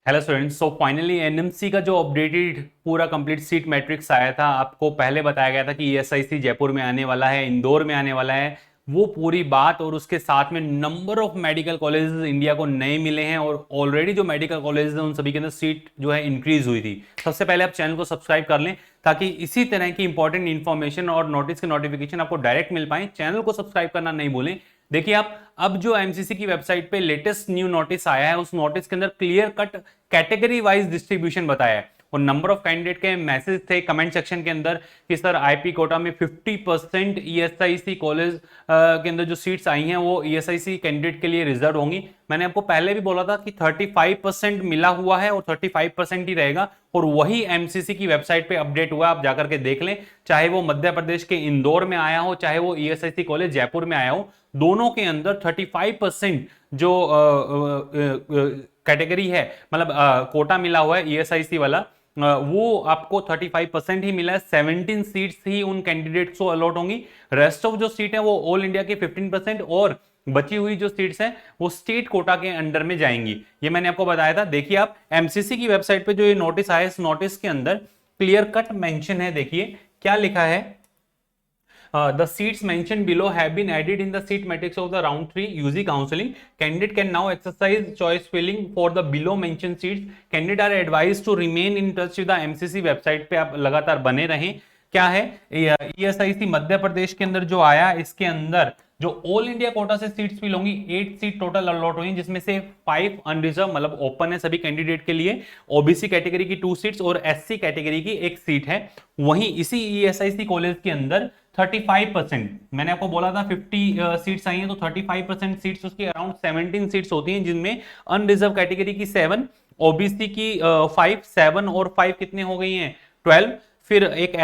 Hello students, so finally NMC का जो updated पूरा कंप्लीट सीट मैट्रिक्स आया था, आपको पहले बताया गया था कि ईएसआईसी जयपुर में आने वाला है, इंदौर में आने वाला है। वो पूरी बात और उसके साथ में number of medical colleges India को नए मिले हैं और ऑलरेडी जो मेडिकल कॉलेजेस हैं उन सभी के अंदर सीट जो है इंक्रीज हुई थी। सबसे पहले आप चैनल को सब्सक्राइब कर लें ताकि इसी तरह की इंपॉर्टेंट इन्फॉर्मेशन और नोटिस के नोटिफिकेशन आपको डायरेक्ट मिल पाए। चैनल को सब्सक्राइब करना नहीं भूलें। देखिए आप, अब जो एमसीसी की वेबसाइट पे लेटेस्ट न्यू नोटिस आया है, उस नोटिस के अंदर clear cut category wise distribution बताया है और नंबर ऑफ कैंडिडेट के मैसेज थे कमेंट सेक्शन के अंदर कि सर आईपी कोटा में 50% ईएसआईसी कॉलेज के अंदर जो सीट्स आई हैं वो ईएसआईसी कैंडिडेट के लिए रिजर्व होंगी। मैंने आपको पहले भी बोला था कि 35% मिला हुआ है और 35% ही रहेगा और वही एमसीसी की वेबसाइट पे अपडेट हुआ, आप जाकर के देख लें। चाहे वो मध्य प्रदेश के इंदौर में आया हो, चाहे वो ईएसआईसी कॉलेज जयपुर में आया हो, दोनों के अंदर 35% जो कैटेगरी है, मतलब कोटा मिला हुआ है ईएसआईसी वाला, वो आपको 35% ही मिला है। 17 सीट्स ही उन कैंडिडेट्स को अलॉट होंगी। रेस्ट ऑफ जो सीट है वो ऑल इंडिया के 15% और बची हुई जो सीट्स हैं वो स्टेट कोटा के अंडर में जाएंगी। ये मैंने आपको बताया था। देखिए आप, एमसीसी की वेबसाइट पे जो ये नोटिस आया, इस नोटिस के अंदर क्लियर कट मेंशन है। देखिए क्या लिखा है। The seats mentioned below have been added in the seat matrix of the round 3 UG counseling. Candidate can now exercise choice filling for the below mentioned seats. Candidate are advised to remain in touch with the MCC website पे आप लगातार बने रहें। क्या है, ESIC Madhya Pradesh के अंदर जो आया, इसके अंदर जो ऑल इंडिया कोटा से सीट्स फिल होंगी, 8 सीट टोटल अलॉट हुई, जिसमें से 5 अनरिजर्व मतलब ओपन है सभी कैंडिडेट के लिए। ओबीसी कैटेगरी की 2 सीट्स और एससी कैटेगरी की 1 सीट है। वहीं इसी ईएसआईसी कॉलेज के अंदर 35%, मैंने आपको बोला था 50 सीट्स आई हैं, तो 35% सीट्स उसकी अराउंड 17 सीट्स होती हैं, जिनमें अनरिजर्व कैटेगरी की 7, ओबीसी की 5, 7 और 5 कितने हो गई हैं 12, फिर एक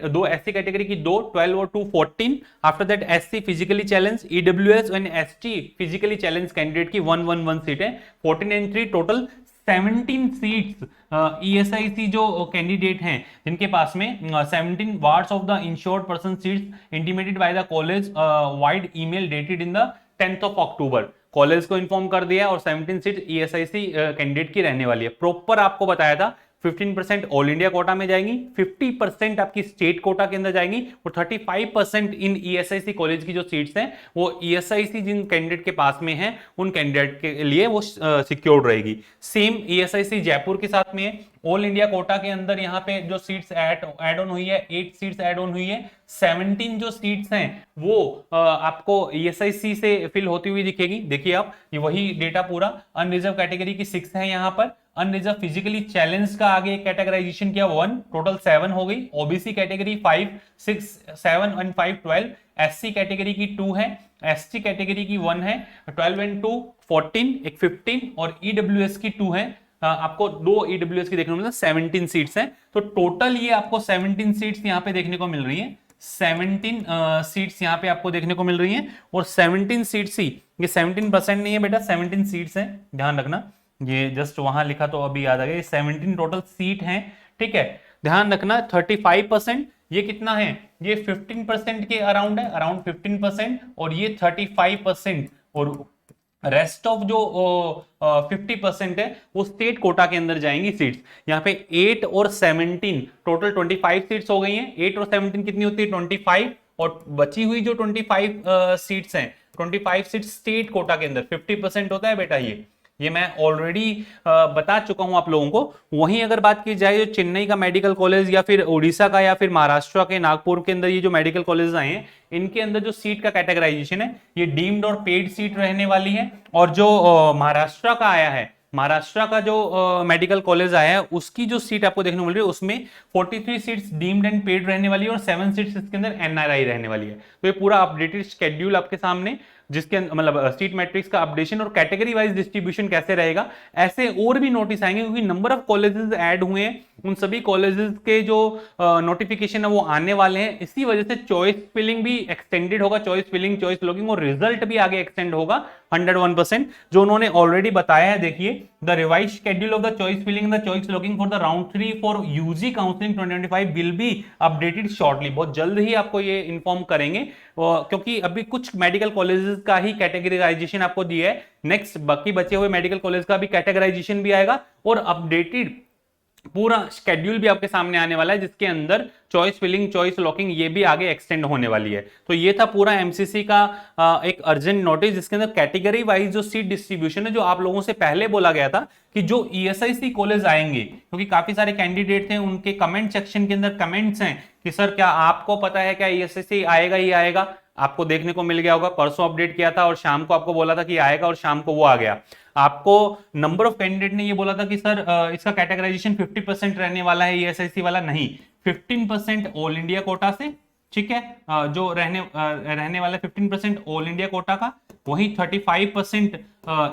दो एससी कैटेगरी की 2, 12 और 2 14। After that SC physically challenge, EWS and ST physically challenge candidate की 1 सीट है। 14 एंड 3 टोटल 17 सीट्स ईएसआईसी जो कैंडिडेट हैं जिनके पास में 17 wards of the insured person seats intimated by the college vide email dated in the 10th of October. College को inform कर दिया और 17 सीट ईएसआईसी कैंडिडेट की रहने वाली है। प्रॉपर आपको बताया था 15% ऑल इंडिया कोटा में जाएंगी, 50% आपकी स्टेट कोटा के अंदर जाएंगी और 35% इन ईएसआईसी कॉलेज की जो सीट्स हैं वो ईएसआईसी जिन कैंडिडेट के पास में है उन कैंडिडेट के लिए वो सिक्योर्ड रहेगी। सेम ईएसआईसी जयपुर के साथ में है। ऑल इंडिया कोटा के अंदर यहाँ पे जो सीट्स ऐड ऑन हुई है, 8 सीट्स ऐड ऑन हुई है। 17 जो सीट्स हैं वो आपको ईएसआईसी से फिल होती हुई दिखेगी। देखिए आप, ये वही डेटा पूरा। अनरिजर्व कैटेगरी की 6 है यहाँ पर। अनरिजर्व फिजिकली चैलेंज का आगे कैटेगराइजेशन किया 1, टोटल 7 हो गई। OBC category 5, 6, 7 and 5 12। SC category की 2 है, एसटी कैटेगरी की 1 है। 12 एंड 2 14, एक 15 और ईडब्ल्यूएस की 2 है। आपको 2 ईडब्ल्यूएस की देखने को मिलता है। 17 सीट्स हैं, तो टोटल ये आपको 17 सीट्स यहाँ पे देखने को मिल रही है। 17 सीट्स यहाँ पे आपको देखने को मिल रही हैं और 17 सीट्स ही, ये 17% नहीं है बेटा, 17 सीट्स हैं, ध्यान रखना। ये जस्ट वहां लिखा तो अभी याद आ गया। 17 टोटल सीट हैं, ठीक है, ध्यान रखना। 35% ये कितना है, ये 15% के अराउंड है, अराउंड 15%, और ये 35% और रेस्ट ऑफ जो 50% है वो स्टेट कोटा के अंदर जाएंगी सीट्स। यहाँ पे 8 और 17 टोटल 25 सीट्स हो गई हैं। 8 और 17 कितनी होती है 25, और बची हुई जो 25 सीट्स हैं, 25 सीट्स स्टेट कोटा के अंदर 50% होता है बेटा। ये मैं ऑलरेडी बता चुका हूं आप लोगों को। वहीं अगर बात की जाए जो चेन्नई का मेडिकल कॉलेज या फिर उड़ीसा का या फिर महाराष्ट्र के नागपुर के अंदर ये जो मेडिकल कॉलेज आए हैं, इनके अंदर जो सीट का कैटेगराइजेशन है ये डीम्ड और पेड सीट रहने वाली है। और जो महाराष्ट्र का आया है, महाराष्ट्र का जो मेडिकल कॉलेज आया है उसकी जो सीट आपको देखने को मिल रही है उसमें 43 सीट्स डीम्ड एंड पेड रहने वाली है और 7 सीट्स इसके अंदर एनआरआई रहने वाली है। तो ये पूरा अपडेटेड शेड्यूल आपके सामने, जिसके मतलब सीट मैट्रिक्स का अपडेशन और कैटेगरी वाइज डिस्ट्रीब्यूशन कैसे रहेगा, ऐसे और भी नोटिस आएंगे क्योंकि नंबर ऑफ कॉलेजेस ऐड हुए हैं। उन सभी कॉलेजेस के जो नोटिफिकेशन है वो आने वाले हैं। इसी वजह से चॉइस फिलिंग भी एक्सटेंडेड होगा, चॉइस फिलिंग, चॉइस लॉगिंग और रिजल्ट भी आगे एक्सटेंड होगा 101% जो उन्होंने ऑलरेडी बताया है। देखिए, the revise schedule of the choice filling the choice locking for the round 3 for UG counselling 2025 will be updated shortly. बहुत जल्द ही आपको ये इन्फॉर्म करेंगे, क्योंकि अभी कुछ मेडिकल कॉलेजेस का ही कैटेगराइजेशन आपको दिया है। नेक्स्ट बाकी बचे हुए मेडिकल कॉलेज का भी कैटेगराइजेशन भी आएगा और अपडेटेड पूरा शेड्यूल भी आपके सामने आने वाला है, जिसके अंदर चॉइस फिलिंग, चॉइस लॉकिंग ये भी आगे एक्सटेंड होने वाली है। तो ये था पूरा एमसीसी का एक अर्जेंट नोटिस, जिसके अंदर कैटेगरी वाइज जो सीट डिस्ट्रीब्यूशन है, जो आप लोगों से पहले बोला गया था कि जो ईएसआईसी कॉलेज आएंगे, क्योंकि काफी सारे कैंडिडेट थे, उनके कमेंट सेक्शन के अंदर कमेंट्स हैं कि सर क्या आपको पता है क्या ईएसआईसी आएगा ही आएगा। आपको देखने को मिल गया होगा, परसों अपडेट किया था और शाम को आपको बोला था कि आएगा और शाम को वो आ गया। आपको नंबर ऑफ कैंडिडेट ने ये बोला था कि सर इसका कैटेगराइजेशन 50% रहने वाला है ईएसआईसी वाला, नहीं 15% ऑल इंडिया कोटा से, ठीक है, जो रहने वाला 15% ऑल इंडिया कोटा का, वही 35%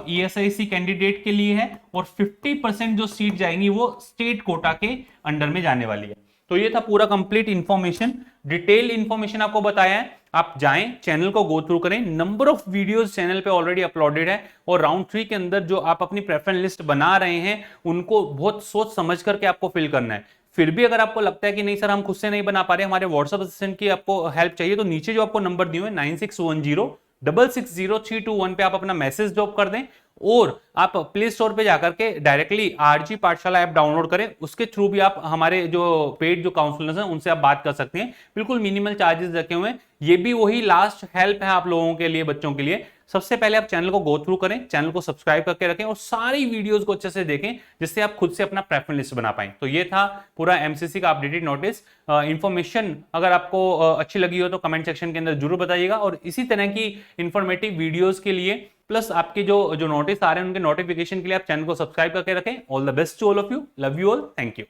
ईएसआईसी कैंडिडेट के लिए है और 50% जो सीट जाएंगी वो स्टेट कोटा के अंडर में जाने वाली है। तो ये था पूरा कंप्लीट इंफॉर्मेशन, डिटेल इंफॉर्मेशन आपको बताया है। आप जाएं, चैनल को गो थ्रू करें, नंबर ऑफ वीडियोस चैनल पे ऑलरेडी अपलोडेड है और राउंड 3 के अंदर जो आप अपनी प्रेफरेंस लिस्ट बना रहे हैं उनको बहुत सोच समझ करके आपको फिल करना है। फिर भी अगर आपको लगता है कि नहीं सर हम खुद से नहीं बना पा रहे, हमारे व्हाट्सएप असिस्टेंट की आपको हेल्प चाहिए, तो नीचे जो आपको नंबर दिए हुए 9610660321 पे आप अपना मैसेज ड्रॉप कर दें और आप प्ले स्टोर पे जाकर के डायरेक्टली आरजी पाठशाला ऐप डाउनलोड करें। उसके थ्रू भी आप हमारे जो पेड जो काउंसलर्स हैं उनसे आप बात कर सकते हैं, बिल्कुल मिनिमल चार्जेस रखे हुए हैं। ये भी वही लास्ट हेल्प है आप लोगों के लिए, बच्चों के लिए। सबसे पहले आप चैनल को गो थ्रू करें, चैनल को सब्सक्राइब करके रखें और सारी वीडियोस को अच्छे से देखें, जिससे आप खुद से अपना प्रेफरेंस लिस्ट बना पाएं। तो ये था पूरा एमसीसी का अपडेटेड नोटिस। इंफॉर्मेशन अगर आपको अच्छी लगी हो तो कमेंट सेक्शन के अंदर जरूर बताइएगा और इसी तरह की इंफॉर्मेटिव वीडियोस के लिए प्लस आपके जो नोटिस आ रहे हैं उनके नोटिफिकेशन के लिए आप चैनल को सब्सक्राइब करके रखें। All the best to all of you, love you all, thank you.